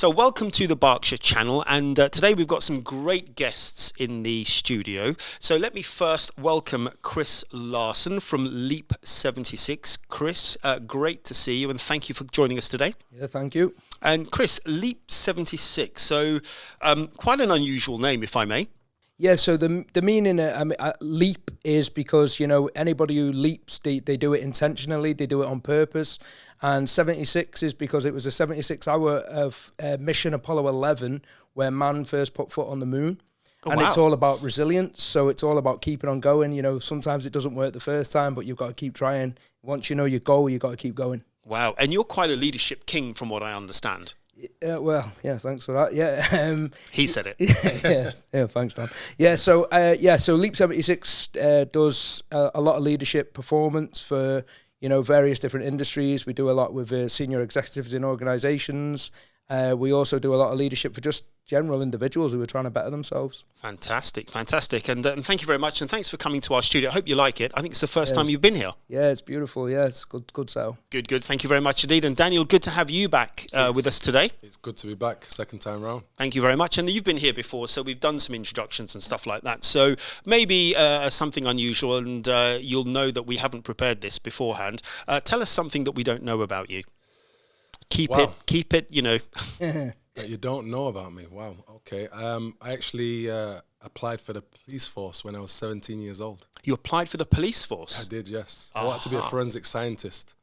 So welcome to the Berkshire Channel, and today we've got some great guests in the studio. So let me first welcome Chris Larsen from Leap 76. Chris, great to see you, and thank you for joining us today. Yeah, thank you. And Chris, Leap 76, so quite an unusual name, if I may. Yeah, so the meaning leap is because, you know, anybody who leaps, they do it intentionally, they do it on purpose. And 76 is because it was a 76-hour of mission Apollo 11 where man first put foot on the moon. Oh, and wow. It's all about resilience, so it's all about keeping on going. You know, sometimes it doesn't work the first time, but you've got to keep trying. Once you know your goal, you've got to keep going. Wow, and you're quite a leadership king from what I understand. Well, yeah, thanks for that. Yeah, he said it. yeah, thanks, Dan. Yeah, so Leap 76 does a lot of leadership performance for, you know, various different industries. We do a lot with senior executives in organizations. We also do a lot of leadership for just general individuals who are trying to better themselves. Fantastic. And thank you very much, and thanks for coming to our studio. I hope you like it. I think it's the first time you've been here. Yeah, it's beautiful. Yeah, it's good sale. Good. Thank you very much indeed. And Daniel, good to have you back with us today. It's good to be back, second time round. Thank you very much. And you've been here before, so we've done some introductions and stuff like that. So maybe something unusual, and you'll know that we haven't prepared this beforehand. Tell us something that we don't know about you. Keep it, you know. That you don't know about me. Wow. Okay. I actually applied for the police force when I was 17 years old. You applied for the police force? I did, yes. I wanted to be a forensic scientist.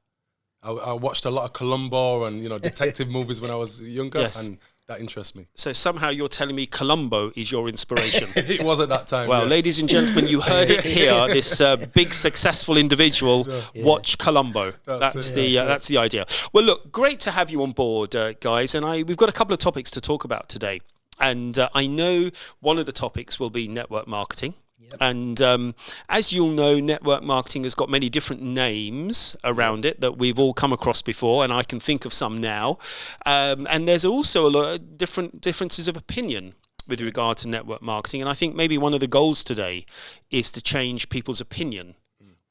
I watched a lot of Columbo and, you know, detective movies when I was younger, and that interests me. So somehow you're telling me Columbo is your inspiration. It was at that time. Well, yes. Ladies and gentlemen, you heard it here. This big successful individual, watch Columbo. That's the idea. Well, look, great to have you on board, guys. And we've got a couple of topics to talk about today. And I know one of the topics will be network marketing. Yep. And as you'll know, network marketing has got many different names around it that we've all come across before, and I can think of some now. And there's also a lot of differences of opinion with regard to network marketing. And I think maybe one of the goals today is to change people's opinion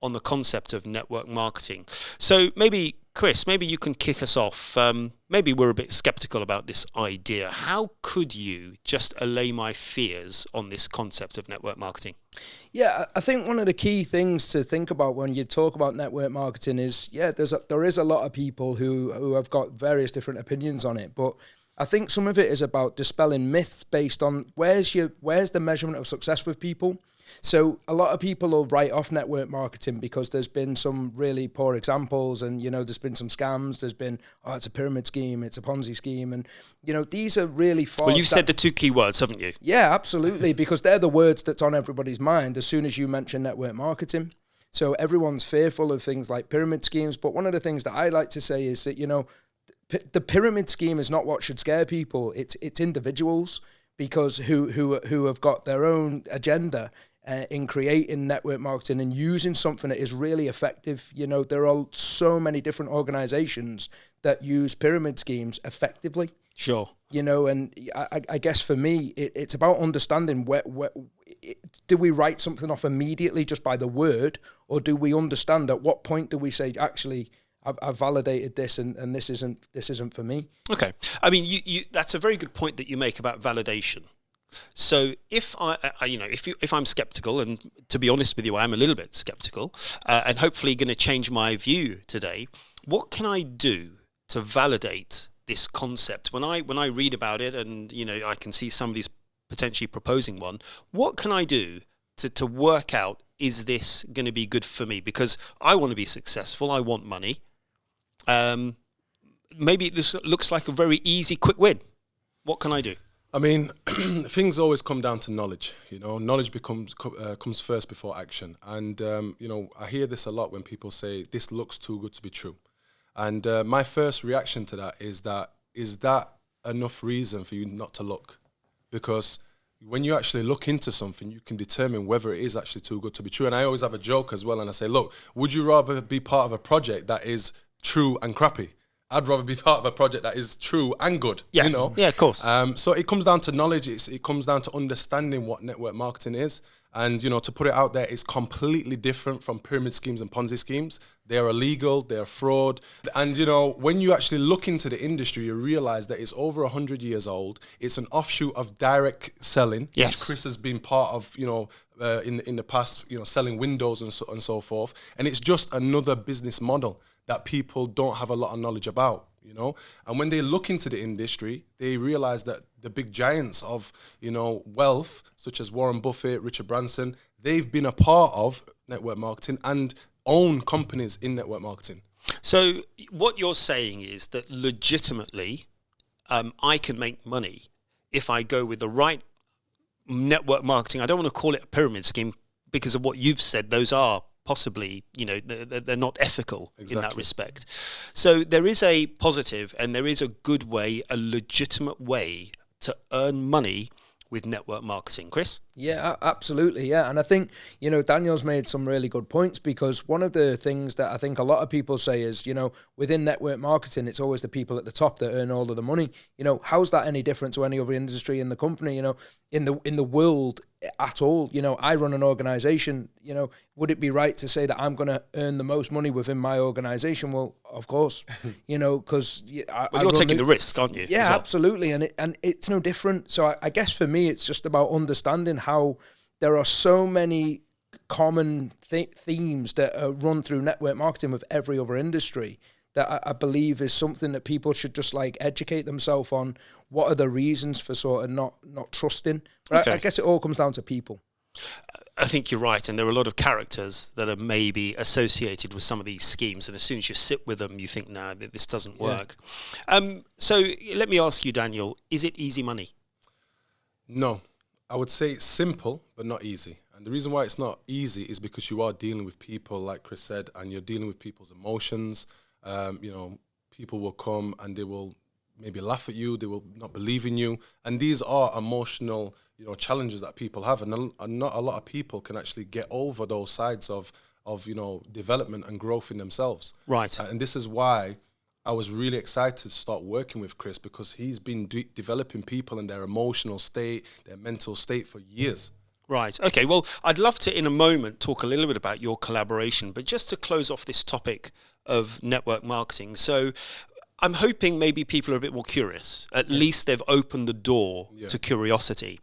on the concept of network marketing. So maybe, Chris, maybe you can kick us off. Maybe we're a bit skeptical about this idea. How could you just allay my fears on this concept of network marketing? Yeah, I think one of the key things to think about when you talk about network marketing is, there is a lot of people who have got various different opinions on it, but I think some of it is about dispelling myths based on where's the measurement of success with people. So a lot of people will write off network marketing because there's been some really poor examples, and, you know, there's been some scams. There's been, it's a pyramid scheme, it's a Ponzi scheme, and, you know, these are really false. Well, you've said the two key words, haven't you? Yeah, absolutely, because they're the words that's on everybody's mind as soon as you mention network marketing. So everyone's fearful of things like pyramid schemes. But one of the things that I like to say is that, you know, the pyramid scheme is not what should scare people. It's individuals because who have got their own agenda in creating network marketing and using something that is really effective. You know, there are so many different organizations that use pyramid schemes effectively. Sure. You know, and I guess for me, it's about understanding where do we write something off immediately just by the word, or do we understand at what point do we say, actually, I've validated this and this isn't for me. Okay. I mean, you that's a very good point that you make about validation. So if if I'm skeptical, and to be honest with you, I am a little bit skeptical, and hopefully going to change my view today, what can I do to validate this concept? When I read about it, and, you know, I can see somebody's potentially proposing one, what can I do to work out, is this going to be good for me? Because I want to be successful, I want money. Maybe this looks like a very easy, quick win. What can I do? I mean, things always come down to knowledge. You know, knowledge comes first before action. And, you know, I hear this a lot when people say, this looks too good to be true. And my first reaction to that is that enough reason for you not to look? Because when you actually look into something, you can determine whether it is actually too good to be true. And I always have a joke as well, and I say, look, would you rather be part of a project that is true and crappy? I'd rather be part of a project that is true and good. Yes. You know? Yeah, of course. So it comes down to knowledge. It comes down to understanding what network marketing is. And, you know, to put it out there, it's completely different from pyramid schemes and Ponzi schemes. They are illegal, they are fraud. And, you know, when you actually look into the industry, you realize that it's over 100 years old. It's an offshoot of direct selling, yes, which Chris has been part of, you know, in the past, you know, selling windows and so forth. And it's just another business model that people don't have a lot of knowledge about, you know. And when they look into the industry, they realize that the big giants of, you know, wealth, such as Warren Buffett, Richard Branson, they've been a part of network marketing and own companies in network marketing. So what you're saying is that legitimately I can make money if I go with the right network marketing. I don't want to call it a pyramid scheme because of what you've said. Those are possibly, you know, they're not ethical in that respect. So there is a positive and there is a good way, a legitimate way to earn money with network marketing. Chris? Yeah, absolutely. Yeah. And I think, you know, Daniel's made some really good points, because one of the things that I think a lot of people say is, you know, within network marketing, it's always the people at the top that earn all of the money. You know, how's that any different to any other industry in the company, you know, in the world at all? You know, I run an organization. You know, would it be right to say that I'm going to earn the most money within my organization? Well, of course, you know, because you're taking the risk, aren't you? Yeah, absolutely. And it's no different. So I guess for me, it's just about understanding how there are so many common themes that run through network marketing with every other industry, that I believe is something that people should just like educate themselves on. What are the reasons for sort of not trusting? But okay. I guess it all comes down to people. I think you're right, and there are a lot of characters that are maybe associated with some of these schemes, and as soon as you sit with them, you think, no, this doesn't work. So let me ask you, Daniel, is it easy money? No. I would say it's simple, but not easy. And the reason why it's not easy is because you are dealing with people, like Chris said, and you're dealing with people's emotions. You know, people will come and they will maybe laugh at you, they will not believe in you. And these are emotional, you know, challenges that people have. And not a lot of people can actually get over those sides of you know, development and growth in themselves. Right. And this is why I was really excited to start working with Chris, because he's been developing people in their emotional state, their mental state for years. Right. Okay. Well, I'd love to, in a moment, talk a little bit about your collaboration. But just to close off this topic of network marketing, so I'm hoping maybe people are a bit more curious. At least they've opened the door to curiosity.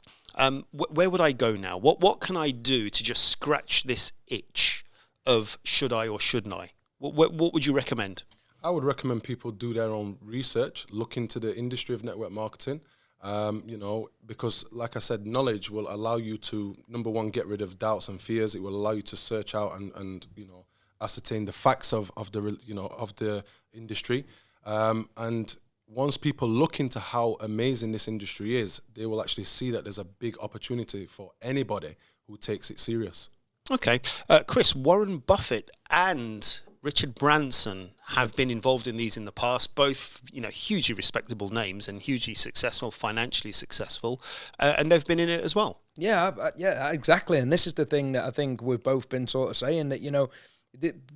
Where would I go now? What can I do to just scratch this itch of should I or shouldn't I? What would you recommend? I would recommend people do their own research, look into the industry of network marketing, you know, because like I said, knowledge will allow you to, number one, get rid of doubts and fears. It will allow you to search out and you know, ascertain the facts of the, you know, of the industry. And once people look into how amazing this industry is, they will actually see that there's a big opportunity for anybody who takes it serious. Okay. Chris, Warren Buffett and Richard Branson have been involved in these in the past, both, you know, hugely respectable names and hugely successful, financially successful, and they've been in it as well. Yeah, exactly. And this is the thing that I think we've both been sort of saying, that, you know,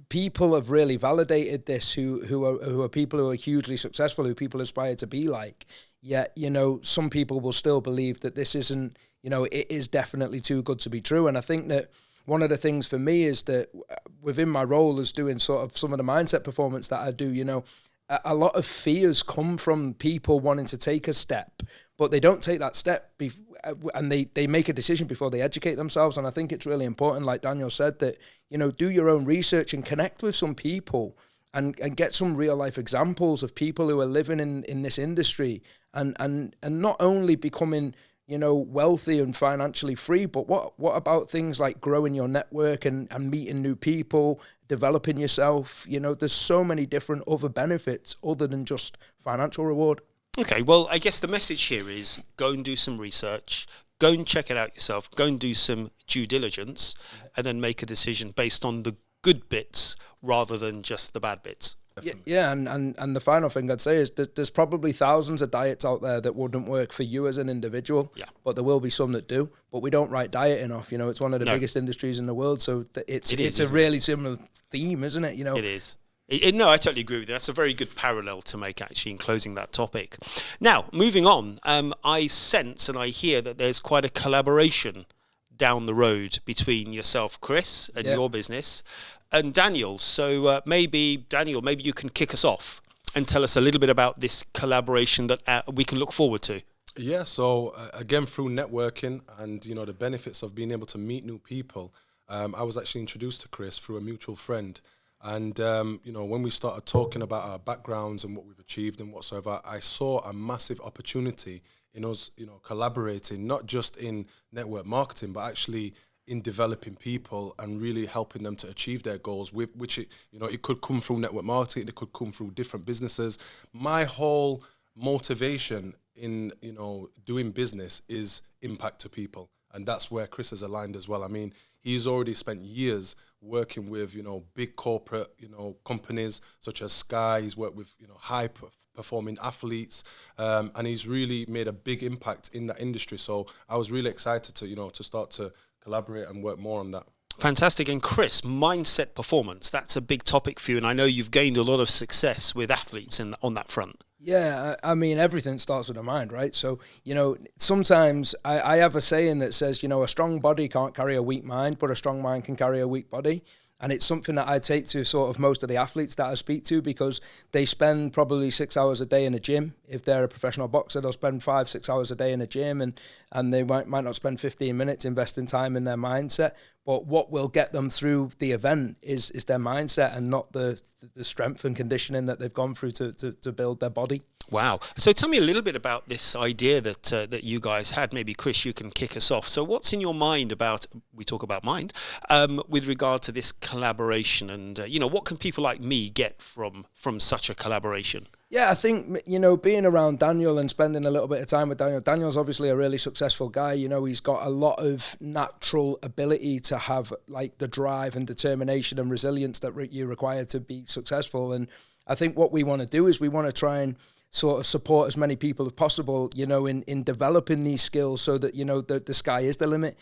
people have really validated this, who are people who are hugely successful, who people aspire to be like. Yet, you know, some people will still believe that this isn't, you know, it is definitely too good to be true. And I think that one of the things for me is that within my role as doing sort of some of the mindset performance that I do, you know, a lot of fears come from people wanting to take a step, but they don't take that step and they make a decision before they educate themselves. And I think it's really important, like Daniel said, that, you know, do your own research and connect with some people and get some real life examples of people who are living in this industry and not only becoming, you know, wealthy and financially free, but what about things like growing your network and meeting new people, developing yourself? You know, there's so many different other benefits other than just financial reward. Okay, well, I guess the message here is go and do some research, go and check it out yourself, go and do some due diligence, and then make a decision based on the good bits rather than just the bad bits. Yeah, and the final thing I'd say is that there's probably thousands of diets out there that wouldn't work for you as an individual, but there will be some that do. But we don't write dieting off. You know, it's one of the biggest industries in the world, so it's a really similar theme, isn't it? You know, it is. No, I totally agree with you. That's a very good parallel to make, actually, in closing that topic. Now, moving on, I sense and I hear that there's quite a collaboration down the road between yourself, Chris, and your business. and Danyal. So maybe you can kick us off and tell us a little bit about this collaboration that we can look forward to. Yeah, so again, through networking and, the benefits of being able to meet new people, I was actually introduced to Chris through a mutual friend. And, when we started talking about our backgrounds and what we've achieved and whatsoever, I saw a massive opportunity in us, collaborating, not just in network marketing, but actually in developing people and really helping them to achieve their goals, which it could come through network marketing, it could come through different businesses. My whole motivation in, doing business is impact to people. And that's where Chris is aligned as well. I mean, he's already spent years working with, big corporate, companies such as Sky. He's worked with, high performing athletes, and he's really made a big impact in that industry. So I was really excited to start to collaborate and work more on that. Fantastic. And Chris, mindset performance, that's a big topic for you. And I know you've gained a lot of success with athletes on that front. Yeah, I mean, everything starts with the mind, right? So, sometimes I have a saying that says, a strong body can't carry a weak mind, but a strong mind can carry a weak body. And it's something that I take to sort of most of the athletes that I speak to, because they spend probably 6 hours a day in a gym. If they're a professional boxer, they'll spend 5-6 hours a day in a gym, and they might not spend 15 minutes investing time in their mindset. But what will get them through the event is their mindset, and not the strength and conditioning that they've gone through to build their body. Wow. So tell me a little bit about this idea that you guys had. Maybe, Chris, you can kick us off. So what's in your mind about, we talk about mind, with regard to this collaboration, and, what can people like me get from such a collaboration? Yeah, I think, being around Danyal and spending a little bit of time with Danyal's obviously a really successful guy. He's got a lot of natural ability to have like the drive and determination and resilience that you require to be successful. And I think what we want to do is we want to try and sort of support as many people as possible, in developing these skills, so that, the sky is the limit.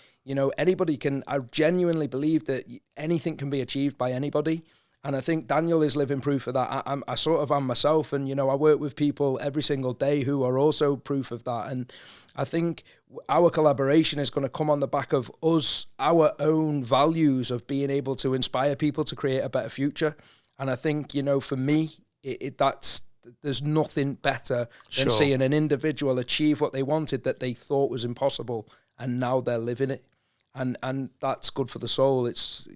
Anybody can, I genuinely believe that anything can be achieved by anybody. And I think Danyal is living proof of that. I sort of am myself, and, I work with people every single day who are also proof of that. And I think our collaboration is going to come on the back of us, our own values of being able to inspire people to create a better future. And I think, for me, there's nothing better than seeing an individual achieve what they wanted that they thought was impossible, and now they're living it. And that's good for the soul. It's,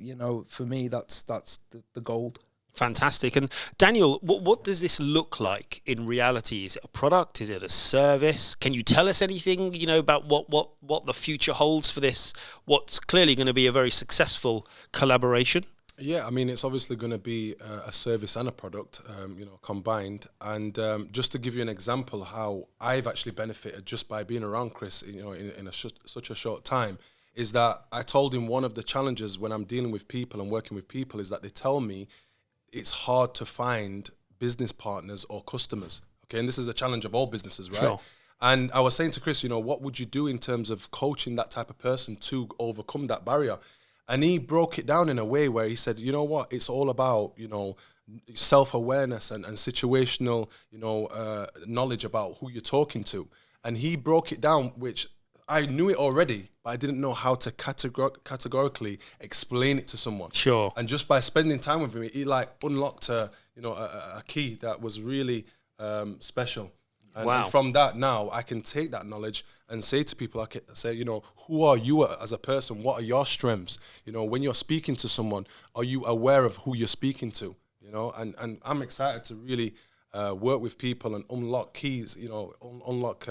for me, that's the gold. Fantastic. And Danyal, what does this look like in reality? Is it a product? Is it a service? Can you tell us anything, about what the future holds for this, what's clearly going to be a very successful collaboration? Yeah, I mean, it's obviously going to be a service and a product, combined. And just to give you an example how I've actually benefited just by being around Chris, in such a short time, is that I told him one of the challenges when I'm dealing with people and working with people is that they tell me it's hard to find business partners or customers. Okay, and this is a challenge of all businesses, right? Sure. And I was saying to Chris, what would you do in terms of coaching that type of person to overcome that barrier? And he broke it down in a way where he said, you know what, it's all about, self-awareness and situational, knowledge about who you're talking to. And he broke it down, which I knew it already, but I didn't know how to categorically explain it to someone. Sure. And just by spending time with him, he unlocked a key that was really special. And, wow. And from that now, I can take that knowledge and say to people, who are you as a person? What are your strengths? When you're speaking to someone, are you aware of who you're speaking to? And I'm excited to really work with people and unlock keys, unlock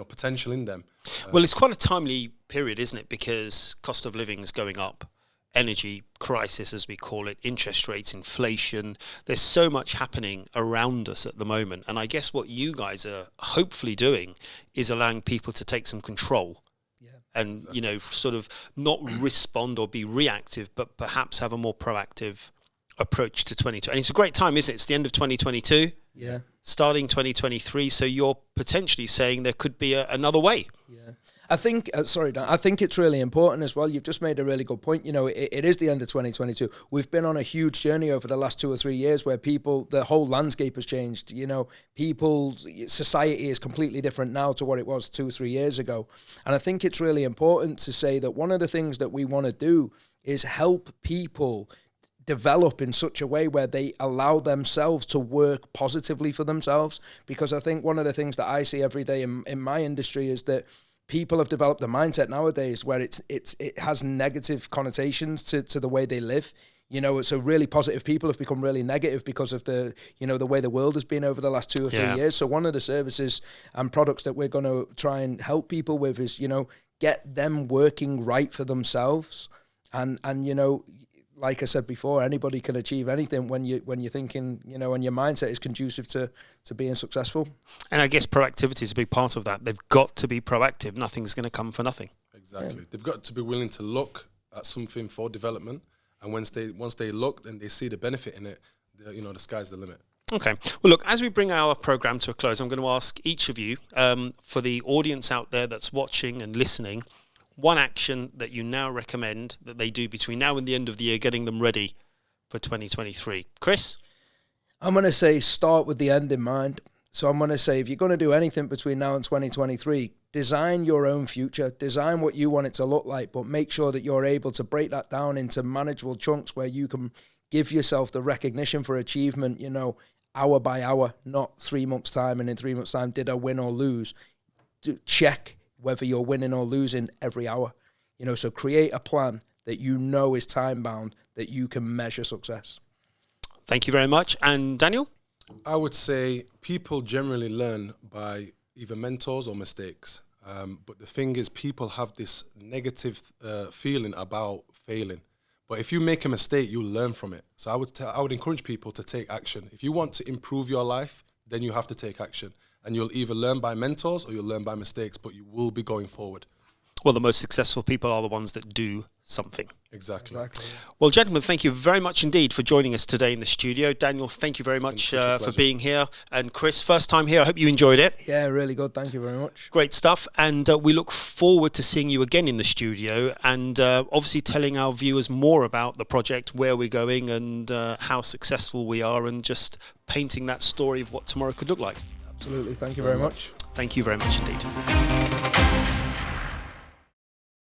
potential in them. Well, it's quite a timely period, isn't it? Because cost of living is going up, energy crisis, as we call it, interest rates, inflation. There's so much happening around us at the moment. And I guess what you guys are hopefully doing is allowing people to take some control. Yeah. And, exactly. Sort of not respond or be reactive, but perhaps have a more proactive approach to 2020. And it's a great time, isn't it? It's the end of 2022. Yeah. Starting 2023. So you're potentially saying there could be another way. Yeah. I think, Dan, I think it's really important as well. You've just made a really good point. It is the end of 2022. We've been on a huge journey over the last 2 or 3 years where the whole landscape has changed. Society is completely different now to what it was 2 or 3 years ago. And I think it's really important to say that one of the things that we want to do is help people develop in such a way where they allow themselves to work positively for themselves. Because I think one of the things that I see every day in my industry is that people have developed a mindset nowadays where it has negative connotations to the way they live. You know, so really positive people have become really negative because of the way the world has been over the last 2 or 3 years. So one of the services and products that we're going to try and help people with is, get them working right for themselves. And like I said before, anybody can achieve anything when you're thinking, when your mindset is conducive to being successful. And I guess proactivity is a big part of that. They've got to be proactive. Nothing's going to come for nothing. Exactly. Yeah. They've got to be willing to look at something for development. And once they look and they see the benefit in it, the sky's the limit. Okay. Well, look, as we bring our program to a close, I'm going to ask each of you, for the audience out there that's watching and listening, one action that you now recommend that they do between now and the end of the year, getting them ready for 2023. Chris? I'm going to say start with the end in mind. So I'm going to say if you're going to do anything between now and 2023, design your own future, design what you want it to look like, but make sure that you're able to break that down into manageable chunks where you can give yourself the recognition for achievement, hour by hour, not 3 months' time. And in 3 months' time, did I win or lose? Check whether you're winning or losing every hour. So create a plan that is time-bound, that you can measure success. Thank you very much. And Daniel? I would say people generally learn by either mentors or mistakes. But the thing is, people have this negative feeling about failing. But if you make a mistake, you'll learn from it. So I would encourage people to take action. If you want to improve your life, then you have to take action. And you'll either learn by mentors or you'll learn by mistakes, but you will be going forward. Well, the most successful people are the ones that do something. Exactly. Well, gentlemen, thank you very much indeed for joining us today in the studio. Daniel, thank you very much for being here. And Chris, first time here. I hope you enjoyed it. Yeah, really good. Thank you very much. Great stuff. And we look forward to seeing you again in the studio and obviously telling our viewers more about the project, where we're going and how successful we are, and just painting that story of what tomorrow could look like. Absolutely. Thank you very much. Thank you very much indeed.